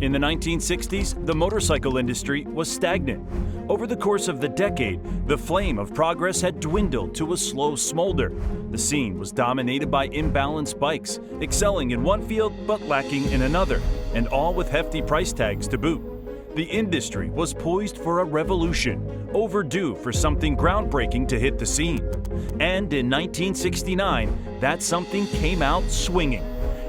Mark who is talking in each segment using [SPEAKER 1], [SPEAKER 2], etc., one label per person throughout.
[SPEAKER 1] In the 1960s, the motorcycle industry was stagnant. Over the course of the decade, the flame of progress had dwindled to a slow smolder. The scene was dominated by imbalanced bikes, excelling in one field but lacking in another, and all with hefty price tags to boot. The industry was poised for a revolution, overdue for something groundbreaking to hit the scene. And in 1969, that something came out swinging.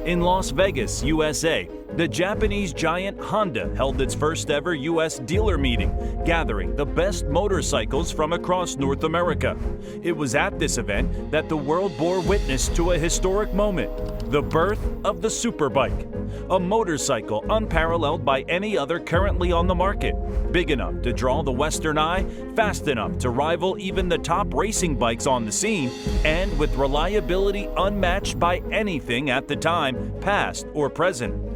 [SPEAKER 1] In Las Vegas, USA, the Japanese giant Honda held its first ever U.S. dealer meeting, gathering the best motorcycles from across North America. It was at this event that the world bore witness to a historic moment, the birth of the Superbike, a motorcycle unparalleled by any other currently on the market, big enough to draw the Western eye, fast enough to rival even the top racing bikes on the scene, and with reliability unmatched by anything at the time, past or present.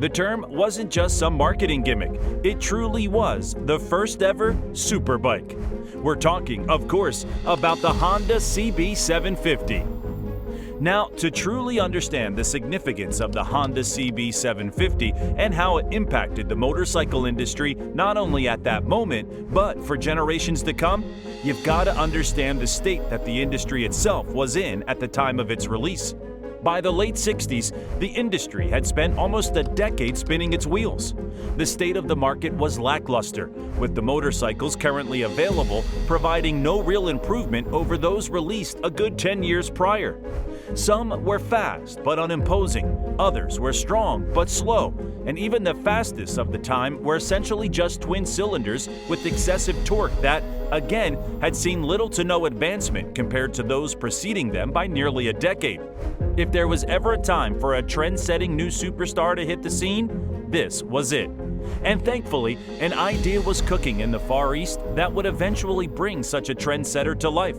[SPEAKER 1] The term wasn't just some marketing gimmick, it truly was the first ever Superbike. We're talking, of course, about the Honda CB750. Now, to truly understand the significance of the Honda CB750 and how it impacted the motorcycle industry not only at that moment, but for generations to come, you've got to understand the state that the industry itself was in at the time of its release. By the late 60s, the industry had spent almost a decade spinning its wheels. The state of the market was lackluster, with the motorcycles currently available providing no real improvement over those released a good 10 years prior. Some were fast but unimposing, others were strong but slow, and even the fastest of the time were essentially just twin cylinders with excessive torque that, again, had seen little to no advancement compared to those preceding them by nearly a decade. If there was ever a time for a trend-setting new superstar to hit the scene, this was it. And thankfully, an idea was cooking in the Far East that would eventually bring such a trendsetter to life.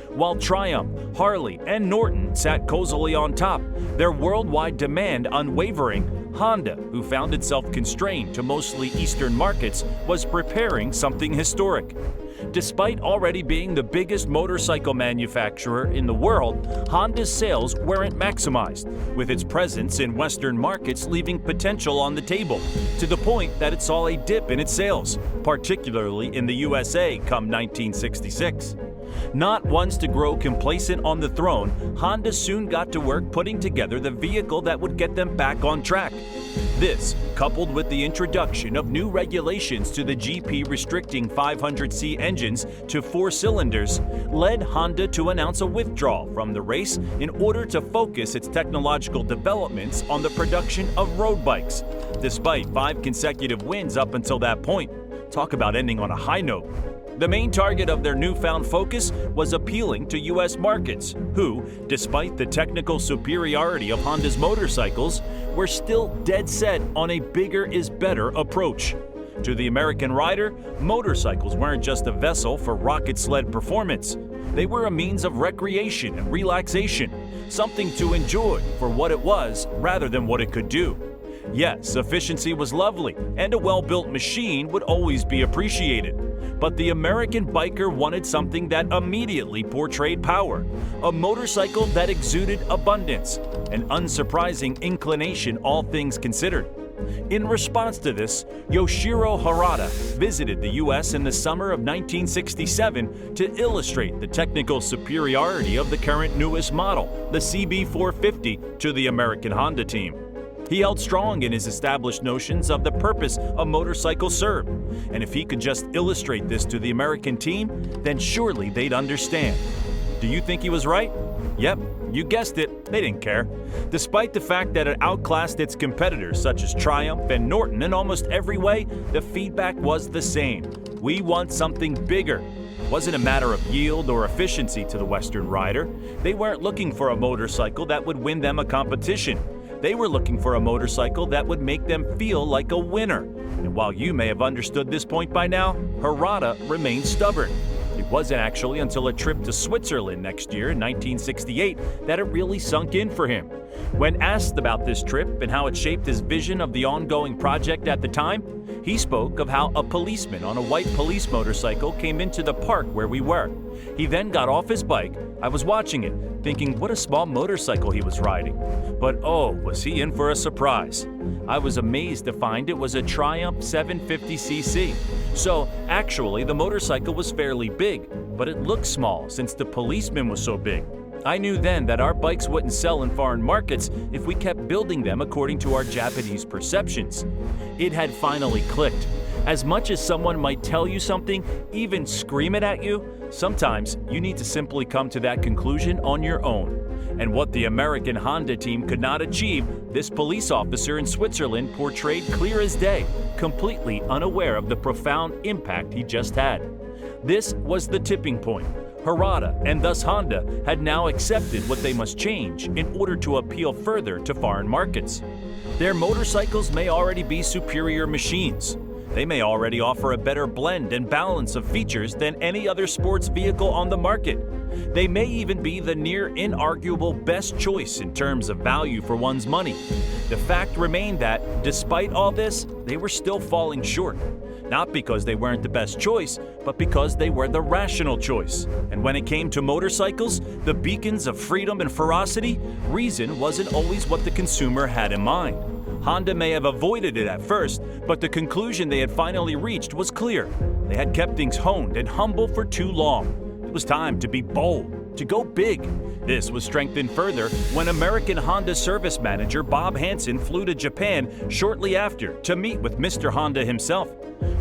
[SPEAKER 1] While Triumph, Harley, and Norton sat cozily on top, their worldwide demand unwavering, Honda, who found itself constrained to mostly Eastern markets, was preparing something historic. Despite already being the biggest motorcycle manufacturer in the world, Honda's sales weren't maximized, with its presence in Western markets leaving potential on the table, to the point that it saw a dip in its sales, particularly in the USA come 1966. Not ones to grow complacent on the throne, Honda soon got to work putting together the vehicle that would get them back on track. This, coupled with the introduction of new regulations to the GP restricting 500c engines to 4 cylinders, led Honda to announce a withdrawal from the race in order to focus its technological developments on the production of road bikes, despite 5 consecutive wins up until that point. Talk about ending on a high note. The main target of their newfound focus was appealing to U.S. markets, who, despite the technical superiority of Honda's motorcycles, were still dead set on a bigger is better approach. To the American rider, motorcycles weren't just a vessel for rocket sled performance. They were a means of recreation and relaxation, something to enjoy for what it was rather than what it could do. Yes, efficiency was lovely, and a well-built machine would always be appreciated. But the American biker wanted something that immediately portrayed power, a motorcycle that exuded abundance, an unsurprising inclination all things considered. In response to this, Yoshiro Harada visited the U.S. in the summer of 1967 to illustrate the technical superiority of the current newest model, the CB450, to the American Honda team. He held strong in his established notions of the purpose a motorcycle served, and if he could just illustrate this to the American team, then surely they'd understand. Do you think he was right? Yep, you guessed it, they didn't care. Despite the fact that it outclassed its competitors such as Triumph and Norton in almost every way, the feedback was the same. We want something bigger. It wasn't a matter of yield or efficiency to the Western rider. They weren't looking for a motorcycle that would win them a competition. They were looking for a motorcycle that would make them feel like a winner. And while you may have understood this point by now, Harada remained stubborn. It wasn't actually until a trip to Switzerland next year in 1968 that it really sunk in for him. When asked about this trip and how it shaped his vision of the ongoing project at the time, He spoke of how a policeman on a white police motorcycle came into the park where we were. He then got off his bike. I was watching it, thinking what a small motorcycle he was riding. But oh, was he in for a surprise. I was amazed to find it was a Triumph 750cc. So actually, the motorcycle was fairly big, but it looked small since the policeman was so big. I knew then that our bikes wouldn't sell in foreign markets if we kept building them according to our Japanese perceptions. It had finally clicked. As much as someone might tell you something, even scream it at you, sometimes you need to simply come to that conclusion on your own. And what the American Honda team could not achieve, this police officer in Switzerland portrayed clear as day, completely unaware of the profound impact he just had. This was the tipping point. Harada, and thus Honda, had now accepted what they must change in order to appeal further to foreign markets. Their motorcycles may already be superior machines. They may already offer a better blend and balance of features than any other sports vehicle on the market. They may even be the near inarguable best choice in terms of value for one's money. The fact remained that, despite all this, they were still falling short. Not because they weren't the best choice, but because they were the rational choice. And when it came to motorcycles, the beacons of freedom and ferocity, reason wasn't always what the consumer had in mind. Honda may have avoided it at first, but the conclusion they had finally reached was clear. They had kept things honed and humble for too long. It was time to be bold, to go big. This was strengthened further when American Honda service manager Bob Hansen flew to Japan shortly after to meet with Mr. Honda himself.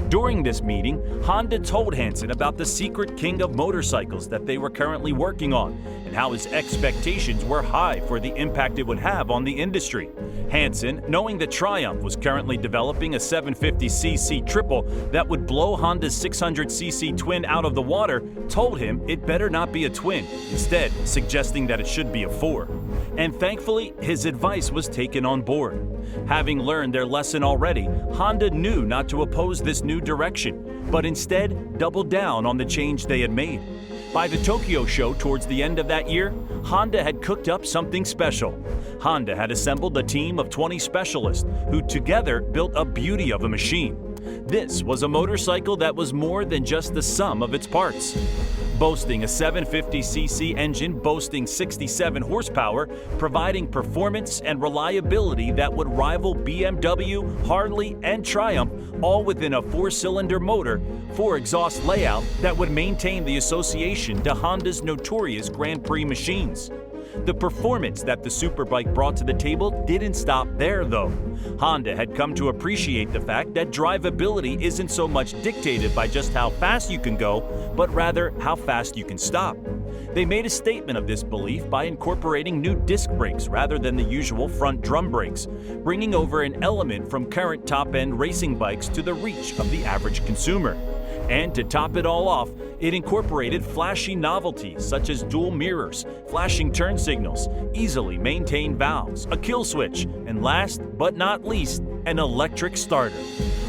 [SPEAKER 1] During this meeting, Honda told Hansen about the secret king of motorcycles that they were currently working on and how his expectations were high for the impact it would have on the industry. Hansen, knowing that Triumph was currently developing a 750cc triple that would blow Honda's 600cc twin out of the water, told him it better not be a twin, instead suggesting that it should be a 4. And thankfully, his advice was taken on board. Having learned their lesson already, Honda knew not to oppose this new direction, but instead doubled down on the change they had made. By the Tokyo show towards the end of that year, Honda had cooked up something special. Honda had assembled a team of 20 specialists who together built a beauty of a machine. This was a motorcycle that was more than just the sum of its parts. Boasting a 750cc engine boasting 67 horsepower, providing performance and reliability that would rival BMW, Harley, and Triumph, all within a 4-cylinder motor, 4-exhaust layout that would maintain the association to Honda's notorious Grand Prix machines. The performance that the Superbike brought to the table didn't stop there, though. Honda had come to appreciate the fact that drivability isn't so much dictated by just how fast you can go, but rather how fast you can stop. They made a statement of this belief by incorporating new disc brakes rather than the usual front drum brakes, bringing over an element from current top-end racing bikes to the reach of the average consumer. And to top it all off, it incorporated flashy novelties such as dual mirrors, flashing turn signals, easily maintained valves, a kill switch, and last but not least, an electric starter.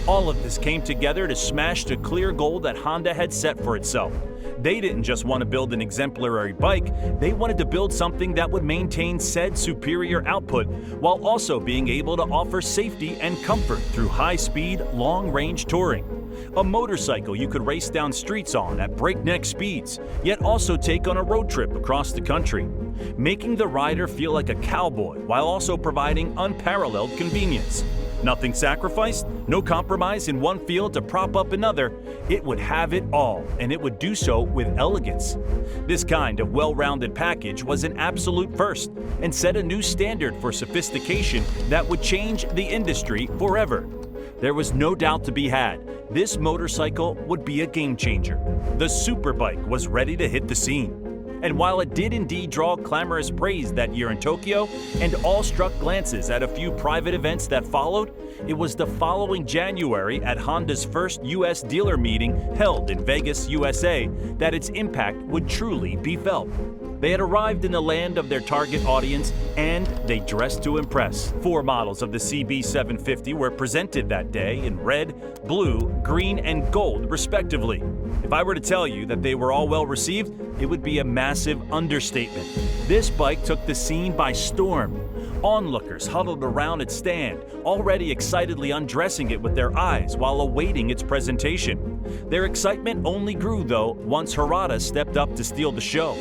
[SPEAKER 1] All of this came together to smash the clear goal that Honda had set for itself. They didn't just want to build an exemplary bike, they wanted to build something that would maintain said superior output while also being able to offer safety and comfort through high-speed, long-range touring. A motorcycle you could race down streets on at breakneck speeds, yet also take on a road trip across the country, making the rider feel like a cowboy while also providing unparalleled convenience. Nothing sacrificed, no compromise in one field to prop up another. It would have it all, and it would do so with elegance. This kind of well-rounded package was an absolute first and set a new standard for sophistication that would change the industry forever. There was no doubt to be had. This motorcycle would be a game changer. The Superbike was ready to hit the scene. And while it did indeed draw clamorous praise that year in Tokyo and awe-struck glances at a few private events that followed, it was the following January at Honda's first U.S. dealer meeting held in Vegas, USA, that its impact would truly be felt. They had arrived in the land of their target audience, and they dressed to impress. 4 models of the CB750 were presented that day in red, blue, green, and gold, respectively. If I were to tell you that they were all well received, it would be a massive understatement. This bike took the scene by storm. Onlookers huddled around its stand, already excitedly undressing it with their eyes while awaiting its presentation. Their excitement only grew, though, once Harada stepped up to steal the show.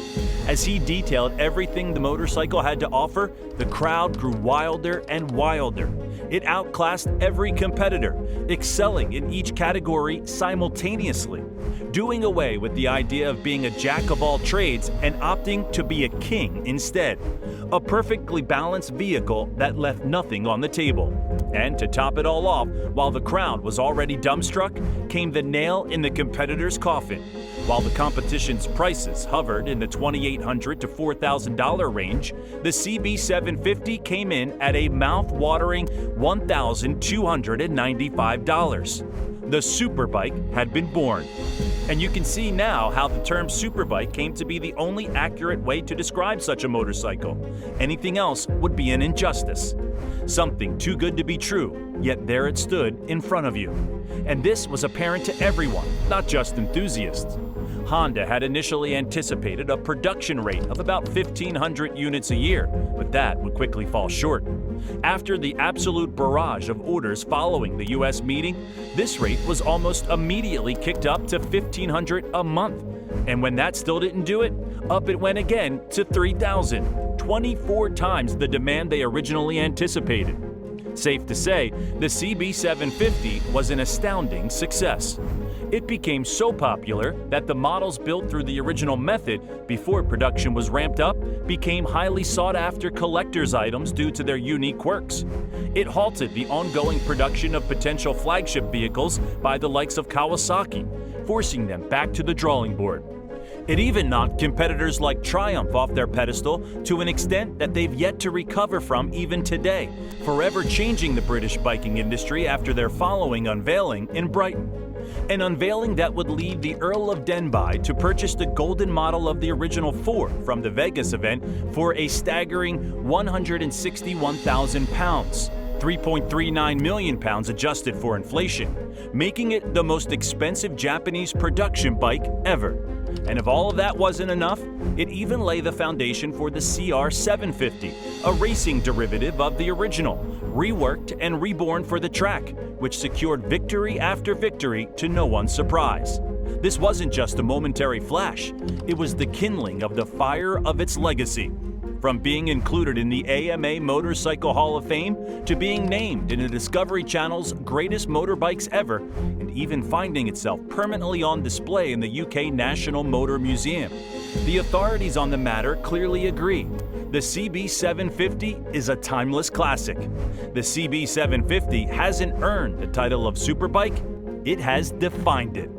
[SPEAKER 1] As he detailed everything the motorcycle had to offer, the crowd grew wilder and wilder. It outclassed every competitor, excelling in each category simultaneously, doing away with the idea of being a jack of all trades and opting to be a king instead. A perfectly balanced vehicle that left nothing on the table. And to top it all off, while the crowd was already dumbstruck, came the nail in the competitor's coffin. While the competition's prices hovered in the $2,800 to $4,000 range, the CB750 came in at a mouth-watering $1,295. The Superbike had been born. And you can see now how the term Superbike came to be the only accurate way to describe such a motorcycle. Anything else would be an injustice. Something too good to be true, yet there it stood in front of you. And this was apparent to everyone, not just enthusiasts. Honda had initially anticipated a production rate of about 1,500 units a year, but that would quickly fall short. After the absolute barrage of orders following the U.S. meeting, this rate was almost immediately kicked up to 1,500 a month. And when that still didn't do it, up it went again to 3,000, 24 times the demand they originally anticipated. Safe to say, the CB750 was an astounding success. It became so popular that the models built through the original method before production was ramped up became highly sought-after collector's items due to their unique quirks. It halted the ongoing production of potential flagship vehicles by the likes of Kawasaki, forcing them back to the drawing board. It even knocked competitors like Triumph off their pedestal to an extent that they've yet to recover from even today, forever changing the British biking industry after their following unveiling in Brighton. An unveiling that would lead the Earl of Denbigh to purchase the golden model of the original 4 from the Vegas event for a staggering £161,000, £3.39 million adjusted for inflation, making it the most expensive Japanese production bike ever. And if all of that wasn't enough, it even laid the foundation for the CR750, a racing derivative of the original, reworked and reborn for the track, which secured victory after victory to no one's surprise. This wasn't just a momentary flash, it was the kindling of the fire of its legacy. From being included in the AMA Motorcycle Hall of Fame to being named in the Discovery Channel's Greatest Motorbikes Ever, and even finding itself permanently on display in the UK National Motor Museum. The authorities on the matter clearly agree. The CB750 is a timeless classic. The CB750 hasn't earned the title of Superbike, it has defined it.